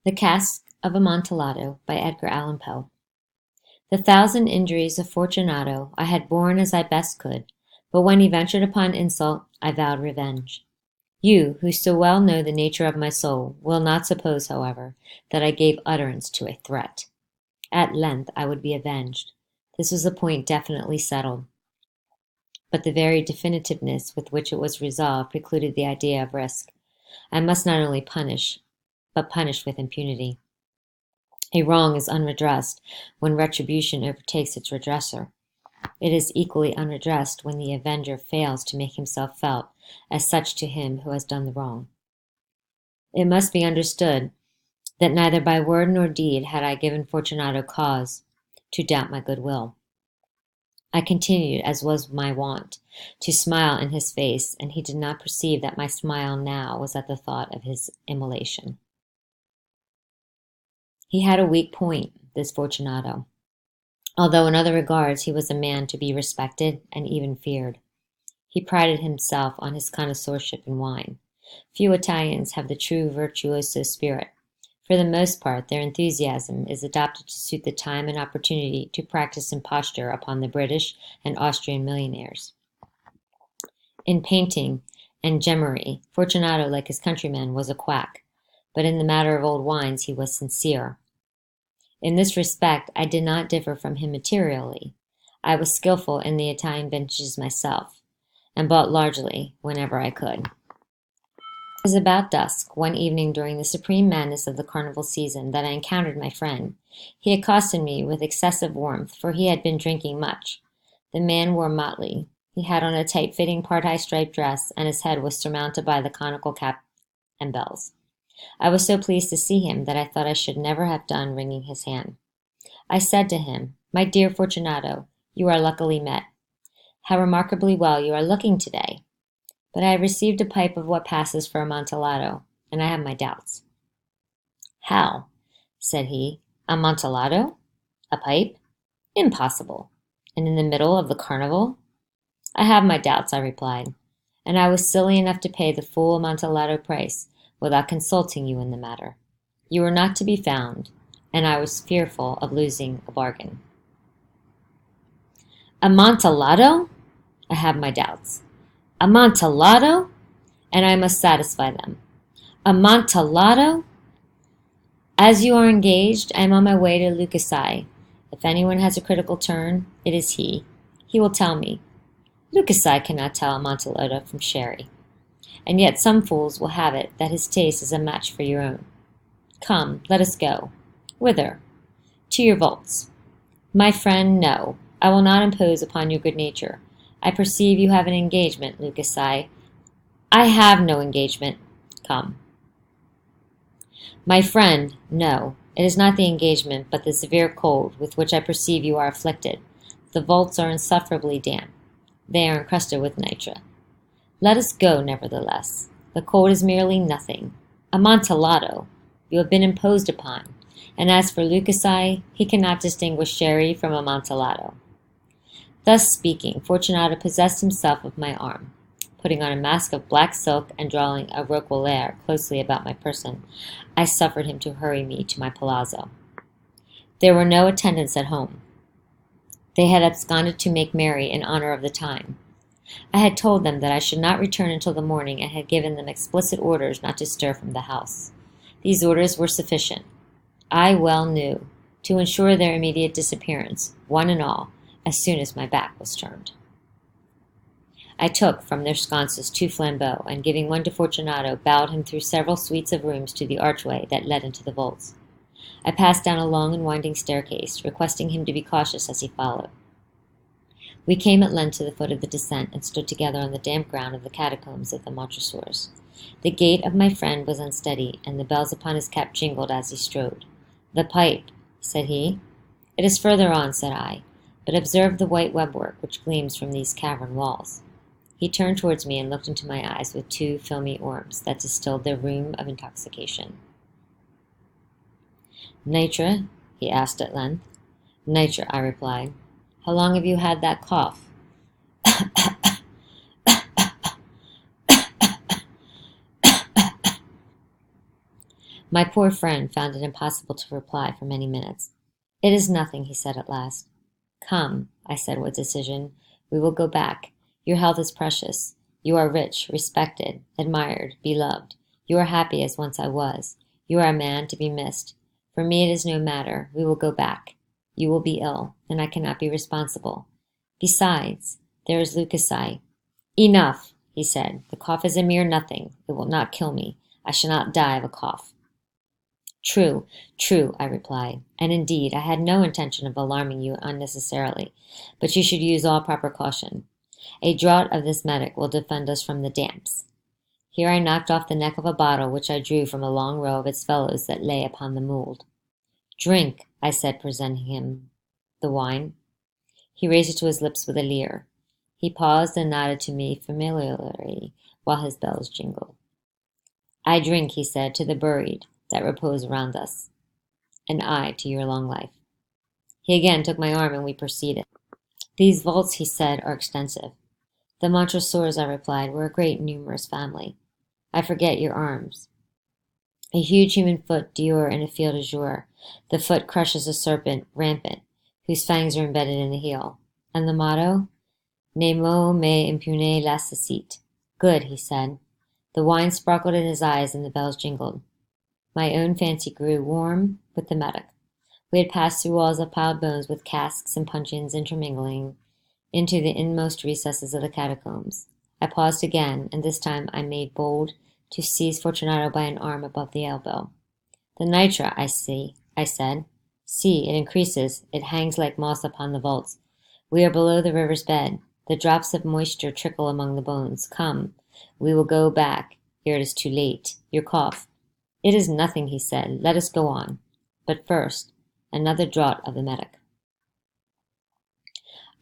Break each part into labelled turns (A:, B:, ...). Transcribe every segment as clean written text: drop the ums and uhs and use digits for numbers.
A: The Cask of Amontillado by Edgar Allan Poe. The thousand injuries of Fortunato I had borne as I best could, but when he ventured upon insult, I vowed revenge. You, who so well know the nature of my soul, will not suppose, however, that I gave utterance to a threat. At length I would be avenged. This was a point definitely settled, but the very definitiveness with which it was resolved precluded the idea of risk. I must not only punish, but punish with impunity. A wrong is unredressed when retribution overtakes its redresser. It is equally unredressed when the avenger fails to make himself felt as such to him who has done the wrong. It must be understood that neither by word nor deed had I given Fortunato cause to doubt my good will. I continued, as was my wont, to smile in his face, and he did not perceive that my smile now was at the thought of his immolation. He had a weak point, this Fortunato, although in other regards he was a man to be respected and even feared. He prided himself on his connoisseurship in wine. Few Italians have the true virtuoso spirit. For the most part, their enthusiasm is adopted to suit the time and opportunity to practice imposture upon the British and Austrian millionaires. In painting and gemmery, Fortunato, like his countrymen, was a quack, but in the matter of old wines he was sincere. In this respect I did not differ from him materially. I was skilful in the Italian vintages myself, and bought largely whenever I could. It was about dusk, one evening during the supreme madness of the carnival season, that I encountered my friend. He accosted me with excessive warmth, for he had been drinking much. The man wore motley. He had on a tight-fitting part-high striped dress, and his head was surmounted by the conical cap and bells. I was so pleased to see him that I thought I should never have done wringing his hand. I said to him, "My dear Fortunato, you are luckily met. How remarkably well you are looking today! But I have received a pipe of what passes for Amontillado, and I have my doubts." "How?" said he. "Amontillado? A pipe? Impossible! And in the middle of the carnival?" "I have my doubts," I replied, "and I was silly enough to pay the full Amontillado price without consulting you in the matter. You were not to be found, and I was fearful of losing a bargain." "Amontillado? I have my doubts. Amontillado? And I must satisfy them. Amontillado? As you are engaged, I am on my way to Lucasai. If anyone has a critical turn, it is he. He will tell me. Lucasai cannot tell Amontillado from sherry. And yet some fools will have it that his taste is a match for your own. Come, let us go. Whither? To your vaults. My friend, no. I will not impose upon your good nature. I perceive you have an engagement, Lucasai. I have no engagement. Come. My friend, no. It is not the engagement, but the severe cold with which I perceive you are afflicted. The vaults are insufferably damp. They are encrusted with nitre. Let us go, nevertheless. The cold is merely nothing. Amontillado, you have been imposed upon, and as for Lucasai, he cannot distinguish sherry from Amontillado. Thus speaking, Fortunato possessed himself of my arm. Putting on a mask of black silk and drawing a roquelaire closely about my person, I suffered him to hurry me to my palazzo. There were no attendants at home. They had absconded to make merry in honor of the time. I had told them that I should not return until the morning, and had given them explicit orders not to stir from the house. These orders were sufficient, I well knew, to ensure their immediate disappearance, one and all, as soon as my back was turned. I took from their sconces 2 flambeaux, and giving one to Fortunato, bowed him through several suites of rooms to the archway that led into the vaults. I passed down a long and winding staircase, requesting him to be cautious as he followed. We came at length to the foot of the descent, and stood together on the damp ground of the catacombs of the Montresors. The gait of my friend was unsteady, and the bells upon his cap jingled as he strode. "The pipe," said he. "It is further on," said I, "but observe the white webwork which gleams from these cavern walls." He turned towards me and looked into my eyes with 2 filmy orbs that distilled their rheum of intoxication. "Nitre?" he asked at length. "Nitre," I replied. "How long have you had that cough?" My poor friend found it impossible to reply for many minutes. "It is nothing," he said at last. "Come," I said with decision, "we will go back. Your health is precious. You are rich, respected, admired, beloved. You are happy as once I was. You are a man to be missed. For me it is no matter. We will go back. You will be ill, and I cannot be responsible. Besides, there is Lucasite." "Enough," he said. "The cough is a mere nothing. It will not kill me. I shall not die of a cough." "True, true," I replied, "and indeed I had no intention of alarming you unnecessarily, but you should use all proper caution. A draught of this metic will defend us from the damps." Here I knocked off the neck of a bottle which I drew from a long row of its fellows that lay upon the mould. "Drink," I said, presenting him the wine. He raised it to his lips with a leer. He paused and nodded to me familiarly while his bells jingled. "I drink," he said, "to the buried that repose around us, and I to your long life." He again took my arm and we proceeded. "These vaults," he said, "are extensive." "The Montresors," I replied, "were a great numerous family. I forget your arms." "A huge human foot d'or in a field azure. The foot crushes a serpent rampant, whose fangs are embedded in the heel." "And the motto?" "Nemo me impune lascit." "Good," he said. The wine sparkled in his eyes and the bells jingled. My own fancy grew warm with the metic. We had passed through walls of piled bones with casks and puncheons intermingling into the inmost recesses of the catacombs. I paused again, and this time I made bold to seize Fortunato by an arm above the elbow. "The nitre, I see," I said. "See, it increases. It hangs like moss upon the vaults. We are below the river's bed. The drops of moisture trickle among the bones. Come, we will go back ere it is too late. Your cough." "It is nothing," he said. "Let us go on. But first, another draught of the metic."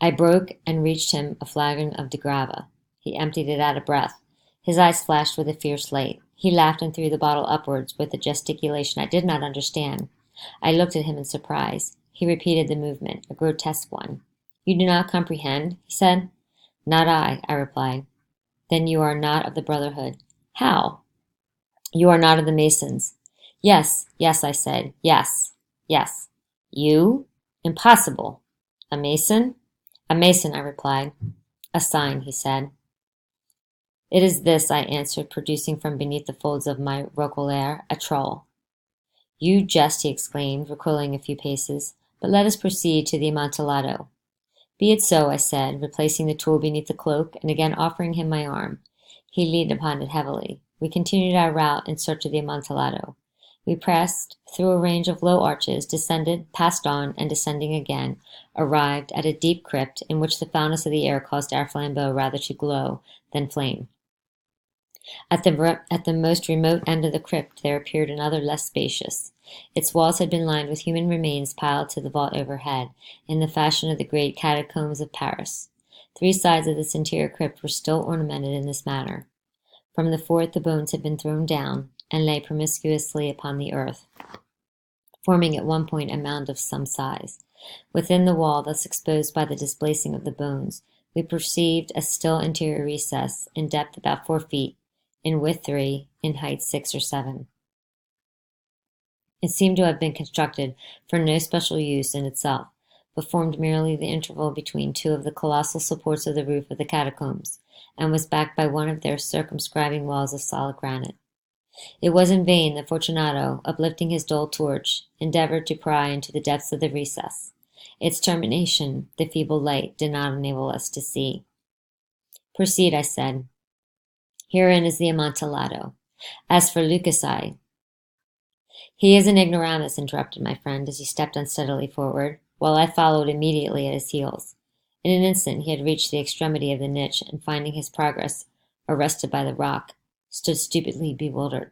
A: I broke and reached him a flagon of de Grava. He emptied it out of breath. His eyes flashed with a fierce light. He laughed and threw the bottle upwards with a gesticulation I did not understand. I looked at him in surprise. He repeated the movement, a grotesque one. "You do not comprehend?" he said. "Not I," replied. "Then you are not of the Brotherhood." "How?" "You are not of the Masons." "Yes, yes," I said. "Yes, yes." "You? Impossible." "A Mason?" "A Mason," I replied. "A sign," he said. "It is this," I answered, producing from beneath the folds of my roquelaire a troll. "You jest," he exclaimed, recoiling a few paces. "But let us proceed to the Amontillado." "Be it so," I said, replacing the tool beneath the cloak, and again offering him my arm. He leaned upon it heavily. We continued our route in search of the Amontillado. We passed through a range of low arches, descended, passed on, and descending again, arrived at a deep crypt in which the foulness of the air caused our flambeaux rather to glow than flame. At the most remote end of the crypt there appeared another less spacious. Its walls had been lined with human remains piled to the vault overhead, in the fashion of the great catacombs of Paris. 3 sides of this interior crypt were still ornamented in this manner. From the fourth the bones had been thrown down, and lay promiscuously upon the earth, forming at one point a mound of some size. Within the wall, thus exposed by the displacing of the bones, we perceived a still interior recess, in depth about 4 feet, in width 3, in height 6 or 7. It seemed to have been constructed for no special use in itself, but formed merely the interval between 2 of the colossal supports of the roof of the catacombs, and was backed by one of their circumscribing walls of solid granite. It was in vain that Fortunato, uplifting his dull torch, endeavored to pry into the depths of the recess. Its termination, the feeble light, did not enable us to see. "Proceed," I said. "Herein is the Amontillado. As for Lucasite—" "He is an ignoramus," interrupted my friend, as he stepped unsteadily forward, while I followed immediately at his heels. In an instant he had reached the extremity of the niche, and finding his progress arrested by the rock, stood stupidly bewildered.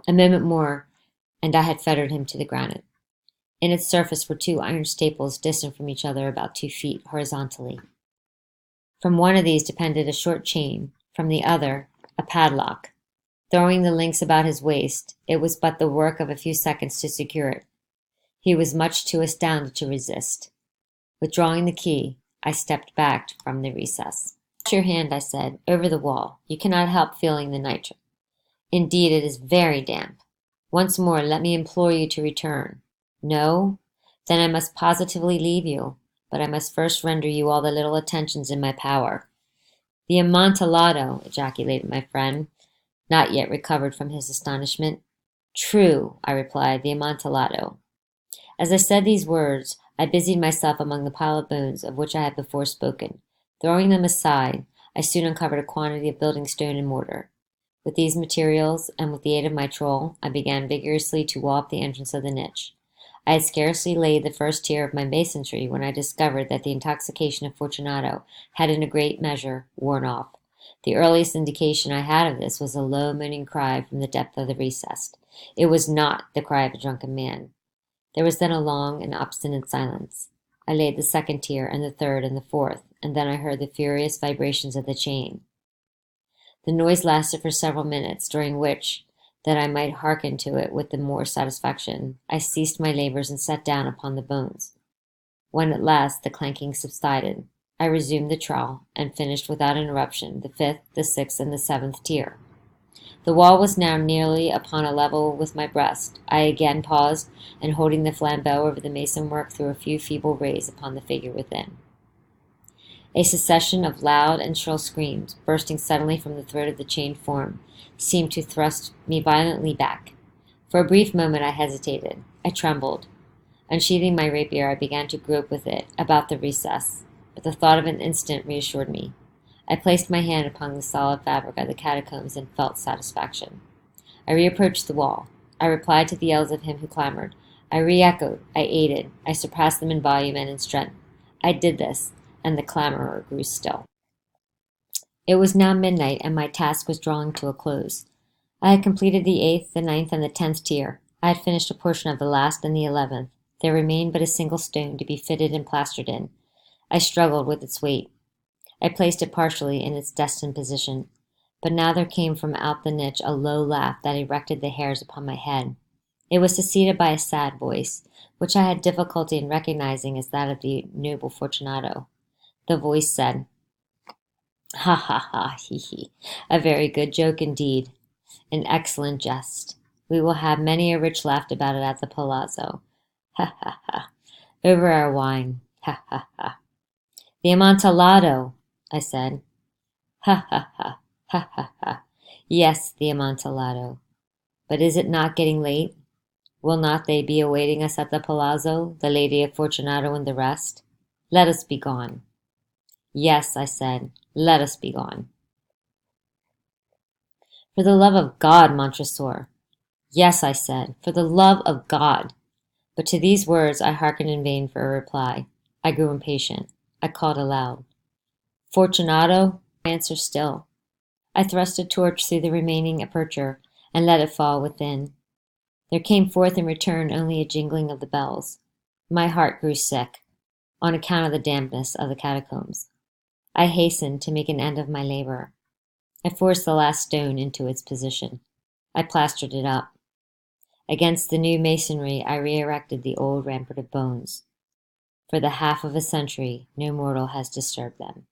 A: A moment more, and I had fettered him to the granite. In its surface were 2 iron staples distant from each other about 2 feet horizontally. From one of these depended a short chain, from the other a padlock. Throwing the links about his waist, it was but the work of a few seconds to secure it. He was much too astounded to resist. Withdrawing the key, I stepped back from the recess. "Pass your hand," I said, "over the wall. You cannot help feeling the nitre. Indeed, it is very damp. Once more, let me implore you to return. No? Then I must positively leave you, but I must first render you all the little attentions in my power. The Amontillado, ejaculated my friend, not yet recovered from his astonishment. True, I replied, the Amontillado. As I said these words, I busied myself among the pile of bones of which I had before spoken. Throwing them aside, I soon uncovered a quantity of building stone and mortar. With these materials, and with the aid of my trowel, I began vigorously to wall up the entrance of the niche. I had scarcely laid the first tier of my masonry when I discovered that the intoxication of Fortunato had in a great measure worn off. The earliest indication I had of this was a low moaning cry from the depth of the recess. It was not the cry of a drunken man. There was then a long and obstinate silence. I laid the second tier, and the third, and the fourth, and then I heard the furious vibrations of the chain. The noise lasted for several minutes, during which, that I might hearken to it with the more satisfaction, I ceased my labors and sat down upon the bones. When at last the clanking subsided, I resumed the trowel, and finished without interruption the fifth, the sixth, and the seventh tier. The wall was now nearly upon a level with my breast. I again paused, and holding the flambeau over the mason work, threw a few feeble rays upon the figure within. A succession of loud and shrill screams, bursting suddenly from the throat of the chained form, seemed to thrust me violently back. For a brief moment I hesitated. I trembled. Unsheathing my rapier, I began to grope with it about the recess, but the thought of an instant reassured me. I placed my hand upon the solid fabric of the catacombs and felt satisfaction. I reapproached the wall. I replied to the yells of him who clamored. I re-echoed. I aided. I surpassed them in volume and in strength. I did this, and the clamorer grew still. It was now midnight, and my task was drawing to a close. I had completed the 8th, the 9th, and the 10th tier. I had finished a portion of the last and the 11th. There remained but a single stone to be fitted and plastered in. I struggled with its weight. I placed it partially in its destined position. But now there came from out the niche a low laugh that erected the hairs upon my head. It was succeeded by a sad voice, which I had difficulty in recognizing as that of the noble Fortunato. The voice said, "Ha ha ha, he he, a very good joke indeed, an excellent jest. We will have many a rich laugh about it at the palazzo. Ha ha ha, over our wine. Ha ha ha." "The Amontillado," I said. "Ha ha ha, ha ha ha. Yes, the Amontillado. But is it not getting late? Will not they be awaiting us at the palazzo, the Lady of Fortunato and the rest? Let us be gone." "Yes," I said, "let us be gone." "For the love of God, Montresor." "Yes," I said, "for the love of God." But to these words I hearkened in vain for a reply. I grew impatient. I called aloud. "Fortunato?" Answer still. I thrust a torch through the remaining aperture, and let it fall within. There came forth in return only a jingling of the bells. My heart grew sick, on account of the dampness of the catacombs. I hastened to make an end of my labor. I forced the last stone into its position. I plastered it up. Against the new masonry I re-erected the old rampart of bones. For the half of a century no mortal has disturbed them.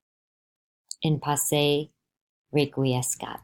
A: In pace requiescat.